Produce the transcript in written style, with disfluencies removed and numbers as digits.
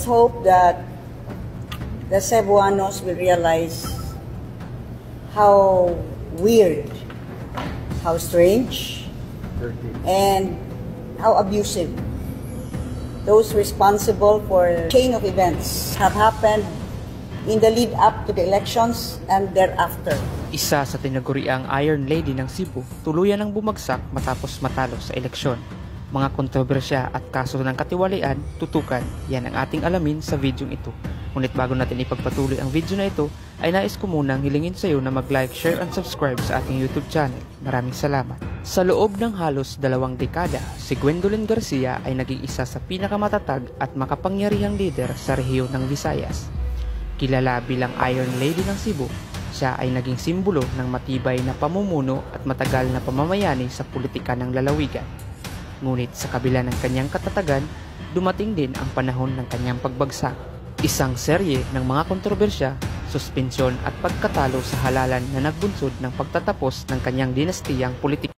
just hope that the Cebuanos will realize how weird, how strange, and how abusive those responsible for chain of events have happened in the lead up to the elections and thereafter. Isa sa tinaguriang Iron Lady ng Cebu, tuluyan ang bumagsak matapos matalo sa eleksyon. Mga kontrobersya at kaso ng katiwalian, tutukan, yan ang ating alamin sa videong ito. Ngunit bago natin ipagpatuloy ang video na ito, ay nais ko munang hilingin sa iyo na mag-like, share, and subscribe sa ating YouTube channel. Maraming salamat. Sa loob ng halos 2 dekada, si Gwendolyn Garcia ay naging isa sa pinakamatatag at makapangyarihang leader sa rehiyon ng Visayas. Kilala bilang Iron Lady ng Cebu, siya ay naging simbolo ng matibay na pamumuno at matagal na pamamayani sa politika ng lalawigan. Ngunit sa kabila ng kanyang katatagan, dumating din ang panahon ng kanyang pagbagsak. Isang serye ng mga kontrobersya, suspensyon at pagkatalo sa halalan na nagbunsod ng pagtatapos ng kanyang dinastiyang politika.